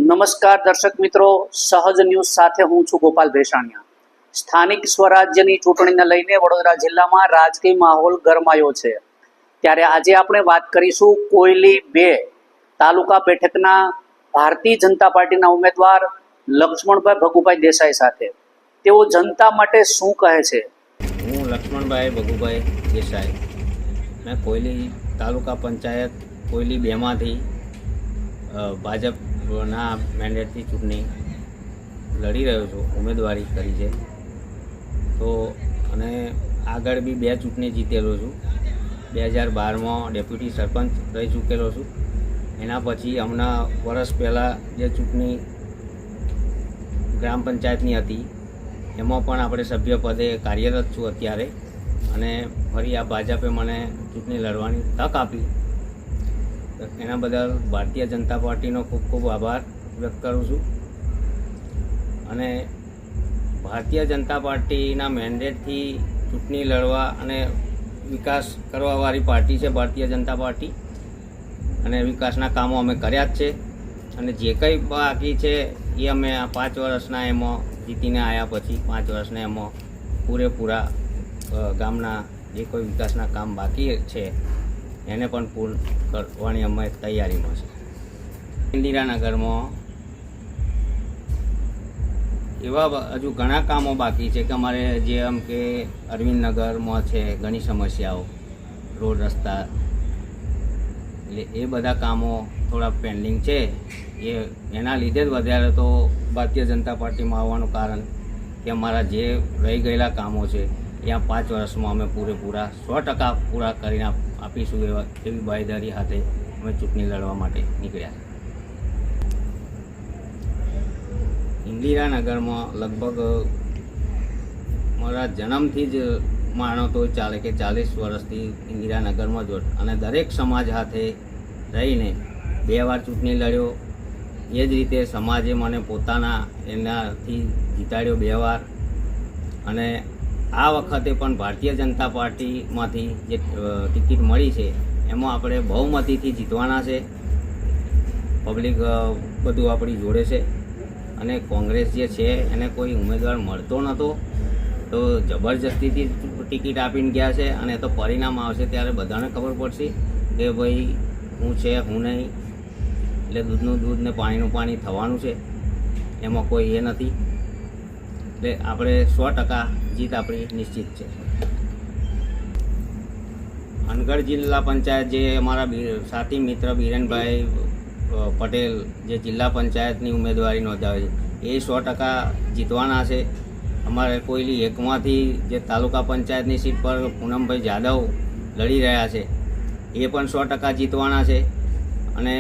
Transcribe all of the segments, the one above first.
નમસ્કાર દર્શક મિત્રો, સહજ ન્યૂઝ સાથે હું છું ગોપાલ ભેસાણિયા। સ્થાનિક સ્વરાજ્યની ચૂંટણીને લઈને વડોદરા જિલ્લામાં રાજકીય માહોલ ગરમાયો છે। ત્યારે આજે આપણે વાત કરીશું કોયલી 2 તાલુકા બેઠકના ભારતીય જનતા પાર્ટીના ઉમેદવાર લક્ષ્મણભાઈ ભગુભાઈ દેસાઈ સાથે। તેઓ જનતા માટે શું કહે છે। હું લક્ષ્મણભાઈ ભગુભાઈ દેસાઈ, મેં કોયલી તાલુકા પંચાયત કોયલી 2માંથી ભાજપના મેન્ડેટથી ચૂંટણી લડી રહ્યો છું, ઉમેદવારી કરી છે। તો અને આગળ બી 2 ચૂંટણી જીતેલો છું। 2012માં ડેપ્યુટી સરપંચ રહી ચૂકેલો છું। એના પછી હમણાં વર્ષ પહેલાં જે ચૂંટણી ગ્રામ પંચાયતની હતી એમાં પણ આપણે સભ્ય પદે કાર્યરત છું અત્યારે, અને ફરી આ ભાજપે મને ચૂંટણી લડવાની તક આપી, એના બદલ ભારતીય જનતા પાર્ટીનો ખૂબ ખૂબ આભાર વ્યક્ત કરું છું। અને ભારતીય જનતા પાર્ટીના મેન્ડેટથી ચૂંટણી લડવા અને વિકાસ કરવાવાળી પાર્ટી છે ભારતીય જનતા પાર્ટી, અને વિકાસના કામો અમે કર્યા જ છે। અને જે કંઈ બાકી છે એ અમે આ 5 વર્ષના એમાં જીતીને આવ્યા પછી 5 વર્ષના એમાં પૂરેપૂરા ગામના જે કોઈ વિકાસના કામ બાકી છે એને પણ પૂર્ણ કરવાની અમે તૈયારીમાં છે। ઇન્દિરાનગરમાં એવા હજુ ઘણા કામો બાકી છે કે અમારે જેમ કે અરવિંદનગરમાં છે ઘણી સમસ્યાઓ, રોડ રસ્તા, એટલે એ બધા કામો થોડા પેન્ડિંગ છે। એના લીધે જ વધારે તો ભારતીય જનતા પાર્ટીમાં આવવાનું કારણ કે અમારા જે રહી ગયેલા કામો છે એ આ 5 વર્ષમાં અમે પૂરેપૂરા 100% પૂરા કરીને આપીશું એવી બાંયધરી સાથે અમે ચૂંટણી લડવા માટે નીકળ્યા। ઇન્દિરાનગરમાં લગભગ મારા જન્મથી જ માનો તો ચાલે કે 40 વર્ષથી ઇન્દિરાનગરમાં જ, અને દરેક સમાજ સાથે રહીને 2 વાર ચૂંટણી લડ્યો। એ જ રીતે સમાજે મને પોતાના એનાથી જીતાડ્યો 2 વાર, અને આ વખતે પણ ભારતીય જનતા પાર્ટીમાંથી જે ટિકિટ મળી છે એમાં આપણે બહુમતીથી જીતવાના છે। પબ્લિક બધું આપણી જોડે છે, અને કોંગ્રેસ જે છે એને કોઈ ઉમેદવાર મળતો નહોતો, તો જબરજસ્તીથી ટિકિટ આપીને ગયા છે। અને તો પરિણામ આવશે ત્યારે બધાને ખબર પડશે કે ભાઈ હું છે હું નહીં, એટલે દૂધનું દૂધ ને પાણીનું પાણી થવાનું છે, એમાં કોઈ એ નથી। એટલે આપણે 100% જીત આપણી નિશ્ચિત છે। અનગઢ જિલ્લા પંચાયત જે અમારા સાથી મિત્ર બીરેનભાઈ પટેલ જે જિલ્લા પંચાયતની ઉમેદવારી નોંધાવે છે એ 100% જીતવાના છે। અમારે કોયલી 1માંથી જે તાલુકા પંચાયતની સીટ પર પૂનમભાઈ જાદવ લડી રહ્યા છે એ પણ 100% જીતવાના છે। અને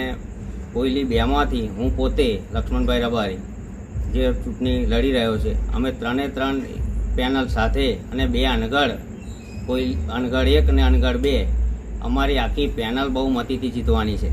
કોયલી 2માંથી હું પોતે લક્ષ્મણભાઈ રબારી જે ચૂંટણી લડી રહ્યો છે, અમે 3 પેનલ સાથે અને 2 અનગઢ, કોઈ અનગઢ 1 અને અનગઢ 2, અમારી આખી પેનલ બહુમતીથી જીતવાની છે।